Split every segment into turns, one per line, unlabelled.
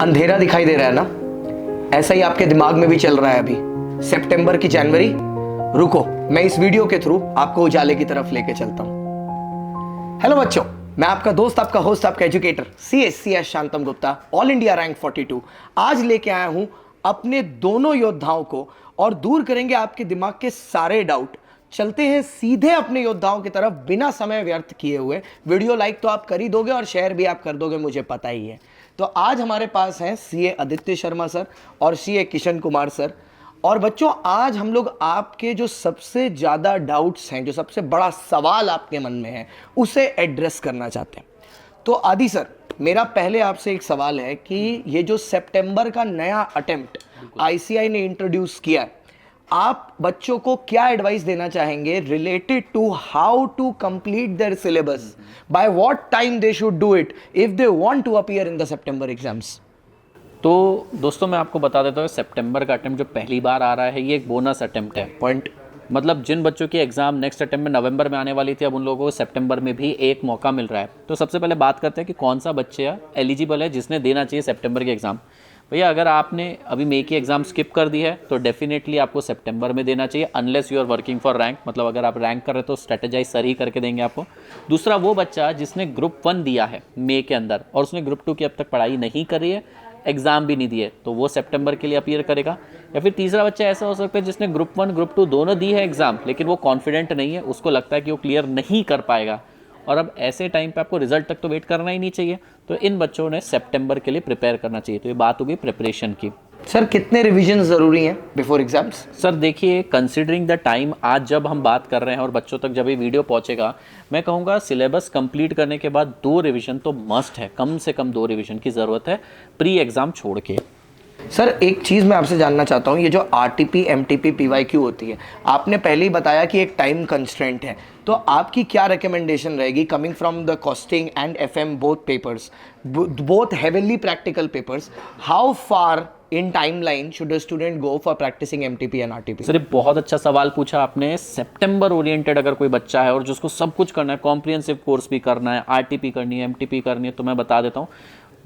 अंधेरा दिखाई दे रहा है ना? ऐसा ही आपके दिमाग में भी चल रहा है अभी, सितंबर की जनवरी। रुको, मैं इस वीडियो के थ्रू आपको उजाले की तरफ लेके चलता हूं। हेलो बच्चों, मैं आपका दोस्त, आपका होस्ट, आपका educator CS Shantam Gupta, all India rank 42 आज लेके आया हूं अपने दोनों योद्धाओं को और दूर करेंगे आपके दिमाग के सारे डाउट। चलते हैं सीधे अपने योद्धाओं की तरफ बिना समय व्यर्थ किए हुए। वीडियो लाइक तो आप कर ही दोगे और शेयर भी आप कर दोगे, मुझे पता ही है। तो आज हमारे पास हैं CA आदित्य शर्मा सर और CA किशन कुमार सर। और बच्चों, आज हम लोग आपके जो सबसे ज़्यादा डाउट्स हैं, जो सबसे बड़ा सवाल आपके मन में है, उसे एड्रेस करना चाहते हैं। तो आदि सर, मेरा पहले आपसे एक सवाल है कि ये जो सितंबर का नया अटेम्प्ट ICI ने इंट्रोड्यूस किया है, आप बच्चों को क्या एडवाइस देना चाहेंगे related to how to complete their syllabus, by what time they should do it if they want to appear in the September exams?
तो दोस्तों, मैं आपको बता देता हूँ, सितंबर का अटेम्प्ट जो पहली बार आ रहा है, ये एक बोनस अटेम्प्ट है।
पॉइंट
मतलब जिन बच्चों की एग्जाम नेक्स्ट अटेम्प्ट में नवंबर में आने वाली थी, अब उन लोगों को सितंबर में भी एक मौका मिल रहा है। तो सबसे पहले बात करते हैं कि कौन सा बच्चा एलिजिबल है जिसने देना चाहिए सितंबर की एग्ज़ाम। भैया, अगर आपने अभी मई की एग्ज़ाम स्किप कर दी है तो डेफिनेटली आपको सितंबर में देना चाहिए, unless you are working for rank. मतलब अगर आप रैंक कर रहे हो तो स्ट्रेटेजाइज सर ही करके देंगे आपको। दूसरा, वो बच्चा जिसने ग्रुप 1 दिया है मई के अंदर और उसने ग्रुप 2 की अब तक पढ़ाई नहीं करी है, एग्जाम भी नहीं दिए, तो वो सितंबर के लिए अपीयर करेगा। या फिर तीसरा बच्चा ऐसा हो सकता है जिसने ग्रुप 1 ग्रुप 2 दोनों दी है एग्जाम, लेकिन वो कॉन्फिडेंट नहीं है, उसको लगता है कि वो क्लियर नहीं कर पाएगा और अब ऐसे टाइम पे आपको रिजल्ट तक तो वेट करना ही नहीं चाहिए। तो इन बच्चों ने सितंबर के लिए प्रिपेयर करना चाहिए। तो ये बात होगी प्रिपरेशन की।
सर, कितने रिवीजन जरूरी हैं बिफोर एग्जाम्स?
सर देखिए, कंसीडरिंग द टाइम, आज जब हम बात कर रहे हैं और बच्चों तक जब ये वीडियो पहुंचेगा, मैं कहूँगा सिलेबस कंप्लीट करने के बाद 2 रिवीजन तो मस्ट है, कम से कम 2 रिवीजन की ज़रूरत है प्री एग्ज़ाम छोड़ के।
सर, एक चीज़ मैं आपसे जानना चाहता हूँ, ये जो RTP MTP PYQ होती है, आपने पहले ही बताया कि एक टाइम कंस्ट्रेंट है, तो आपकी क्या रिकमेंडेशन रहेगी coming from the costing and FM both papers, both heavily practical papers? How far in timeline should a student go for practicing MTP and RTP?
Sir, ये बहुत अच्छा सवाल पूछा आपने। सितंबर ओरिएंटेड अगर कोई बच्चा है और जिसको सब कुछ करना है, कॉम्प्रिहेंसिव कोर्स भी करना है, RTP करनी है, MTP करनी है, तो मैं बता देता हूँ,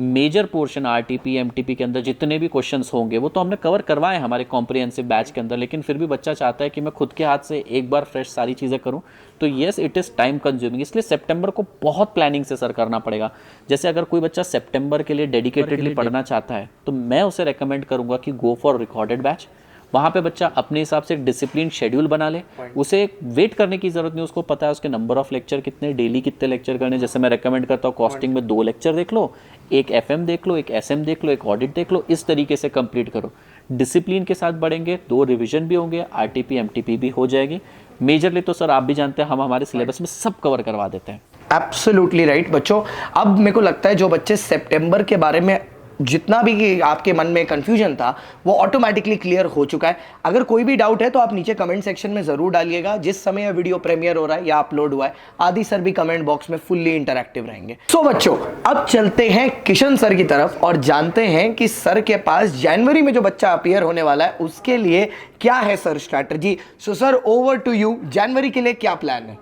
मेजर पोर्शन RTP MTP के अंदर जितने भी क्वेश्चंस होंगे वो तो हमने कवर करवाए हैं हमारे कॉम्प्रिहेंसिव बैच के अंदर, लेकिन फिर भी बच्चा चाहता है कि मैं खुद के हाथ से एक बार फ्रेश सारी चीज़ें करूं, तो yes, it is time consuming. इसलिए सितंबर को बहुत प्लानिंग से सर करना पड़ेगा। जैसे अगर कोई बच्चा सितंबर के लिए डेडिकेटेडली पढ़ना चाहता है तो मैं उसे रेकमेंड करूंगा कि गो फॉर रिकॉर्डेड बैच। वहाँ पे बच्चा अपने हिसाब से एक डिसिप्लिन शेड्यूल बना ले, उसे वेट करने की ज़रूरत नहीं, उसको पता है उसके नंबर ऑफ लेक्चर कितने, डेली कितने लेक्चर करने। जैसे मैं रेकमेंड करता हूँ, कॉस्टिंग में 2 लेक्चर देख लो, एक FM देख लो, एक SM देख लो, एक ऑडिट देख लो, इस तरीके से कंप्लीट करो। डिसिप्लिन के साथ बढ़ेंगे, 2 रिविजन भी होंगे, RTP MTP भी हो जाएगी। मेजरली तो सर आप भी जानते हैं, हम हमारे सिलेबस में सब कवर करवा देते हैं।
Absolutely right. बच्चों, अब मेरे को लगता है जो बच्चे सितंबर के बारे में जितना भी आपके मन में कंफ्यूजन था वो ऑटोमेटिकली क्लियर हो चुका है। अगर कोई भी डाउट है तो आप नीचे कमेंट सेक्शन में जरूर डालिएगा। जिस समय यह वीडियो प्रीमियर हो रहा है या अपलोड हुआ है, आदि सर भी कमेंट बॉक्स में फुल्ली इंटरैक्टिव रहेंगे। सो बच्चों, अब चलते हैं किशन सर की तरफ और जानते हैं कि सर के पास जनवरी में जो बच्चा अपीयर होने वाला है उसके लिए क्या है sir strategy. So sir, over to you, जनवरी के लिए क्या प्लान है?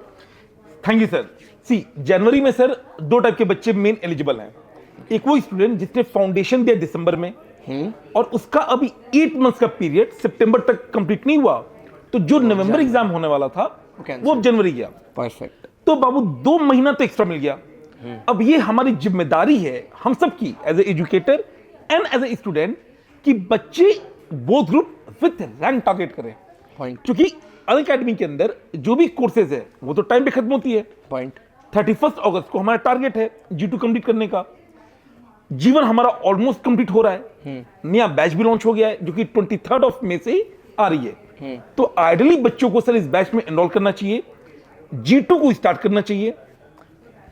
Thank you sir. सी, जनवरी में सर 2 टाइप के बच्चे मेन एलिजिबल हैं। एक वो स्टूडेंट जिसने फाउंडेशन दिया दिसंबर में और उसका अभी 8 मंथ्स का पीरियड सितंबर तक कंप्लीट नहीं हुआ, तो जो नवंबर एग्जाम होने वाला था वो अब जनवरी गया।
परफेक्ट।
तो बाबू 2 महीना तो एक्स्ट्रा मिल गया। अब ये हमारी जिम्मेदारी है हम सब की as a educator and as a student कि बच्चे both group with rank target करें। क्योंकि अनअकैडमी के अंदर जो भी कोर्सेज है वो तो टाइम पे खत्म होती है। 31 अगस्त को हमारा टारगेट है G2 कंप्लीट करने का। जीवन हमारा ऑलमोस्ट कंप्लीट हो रहा है, नया बैच भी लॉन्च हो गया है जो कि 23 मई से ही आ रही है। तो आइडियली बच्चों को सर इस बैच में एनरोल करना चाहिए, G2 को स्टार्ट करना चाहिए,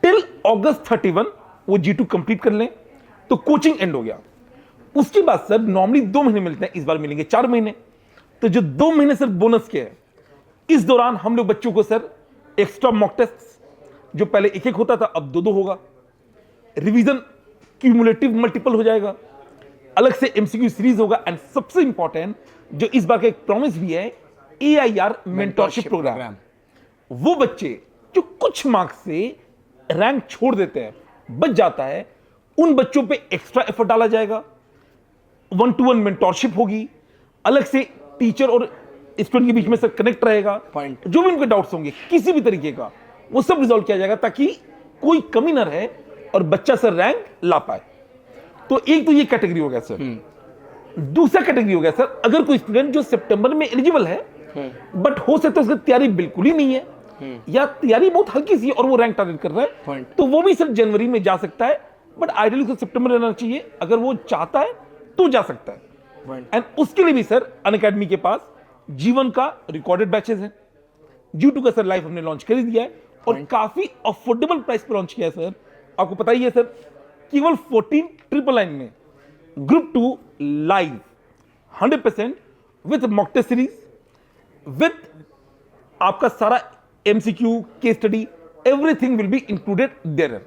टिल अगस्त 31 वो G2 कंप्लीट कर लें तो कोचिंग एंड हो गया। उसके बाद सर नॉर्मली 2 महीने मिलते हैं, इस बार मिलेंगे 4 महीने। तो जो 2 महीने सर बोनस के है, इस दौरान हम लोग बच्चों को सर एक्स्ट्रा मॉक टेस्ट जो पहले 1-1 होता था अब 2-2 होगा, रिवीजन क्यूमुलेटिव मल्टीपल हो जाएगा, अलग से MCQ सीरीज होगा, एंड सबसे इंपॉर्टेंट जो इस बार का एक प्रॉमिस भी है, AIR मेंटरशिप प्रोग्राम। वो बच्चे जो कुछ मार्क्स से रैंक छोड़ देते हैं, बच जाता है, उन बच्चों पे एक्स्ट्रा एफर्ट डाला जाएगा, 1-to-1 मेंटोरशिप होगी, अलग से टीचर और स्टूडेंट के बीच में सर कनेक्ट रहेगा।
Point.
जो भी उनके डाउट्स होंगे किसी भी तरीके का, वो सब रिजॉल्व किया जाएगा ताकि कोई कमी ना रहे और बच्चा सर रैंक ला पाए। तो एक तो ये कैटेगरी हो गया सर। दूसरा कैटेगरी हो गया सर, अगर कोई स्टूडेंट जो सितंबर में एलिजिबल है बट हो सकता है उसकी तैयारी बिल्कुल ही नहीं है या तैयारी बहुत हल्की सी है और वो रैंक टारगेट कर रहा है,
Point.
तो वो भी सर जनवरी में जा सकता है, बट आइडियली उसको सितंबर रहना चाहिए। अगर वो चाहता है तो जा सकता है। एंड उसके लिए भी सर अनअकैडमी के पास जीवन का रिकॉर्डेड बैचेस हैं। G2 का सर लाइव हमने लॉन्च कर ही दिया है और काफी अफोर्डेबल प्राइस पे लॉन्च किया है सर। आपको पता ही है सर, केवल 14,999 में group 2 live 100% with mock test series, with आपका सारा MCQ case study, everything will be included there.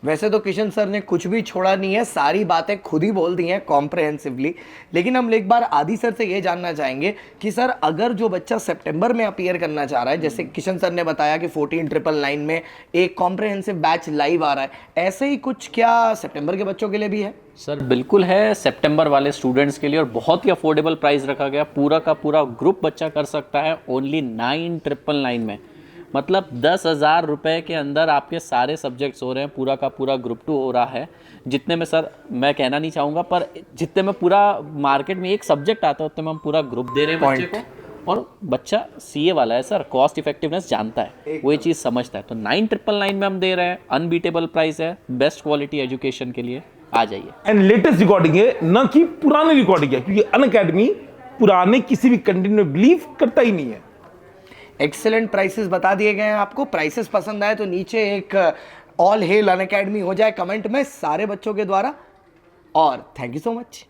वैसे तो किशन सर ने कुछ भी छोड़ा नहीं है, सारी बातें खुद ही बोल दी हैं कॉम्प्रहेंसिवली। लेकिन हम एक बार आदि सर से ये जानना चाहेंगे कि सर अगर जो बच्चा सितंबर में अपीयर करना चाह रहा है, जैसे किशन सर ने बताया कि 14,999 में एक कॉम्प्रहेंसिव बैच लाइव आ रहा है, ऐसे ही कुछ क्या सितंबर के बच्चों के लिए भी है?
सर बिल्कुल है, सितंबर वाले स्टूडेंट्स के लिए, और बहुत ही अफोर्डेबल प्राइस रखा गया। पूरा का पूरा ग्रुप बच्चा कर सकता है ओनली 9,999 में। मतलब 10,000 रुपये के अंदर आपके सारे सब्जेक्ट्स हो रहे हैं, पूरा का पूरा ग्रुप 2 हो रहा है। जितने में सर मैं कहना नहीं चाहूँगा, पर जितने में पूरा मार्केट में एक सब्जेक्ट आता है उतने में हम पूरा ग्रुप दे रहे हैं बच्चे को। और बच्चा CA वाला है सर, कॉस्ट इफेक्टिवनेस जानता है, वो ये चीज़ समझता है। तो 9,999 में हम दे रहे हैं, अनबीटेबल प्राइस है, बेस्ट क्वालिटी एजुकेशन के लिए आ जाइए।
एंड लेटेस्ट रिकॉर्डिंग है, न कि पुरानी रिकॉर्डिंग है, क्योंकि अनअकैडमी पुराने किसी भी कंटेंट में बिलीव करता ही नहीं है।
एक्सेलेंट प्राइसेस बता दिए गए हैं आपको। प्राइसेस पसंद आए तो नीचे एक ऑल हेल अनअकैडमी हो जाए कमेंट में सारे बच्चों के द्वारा। और थैंक यू सो मच।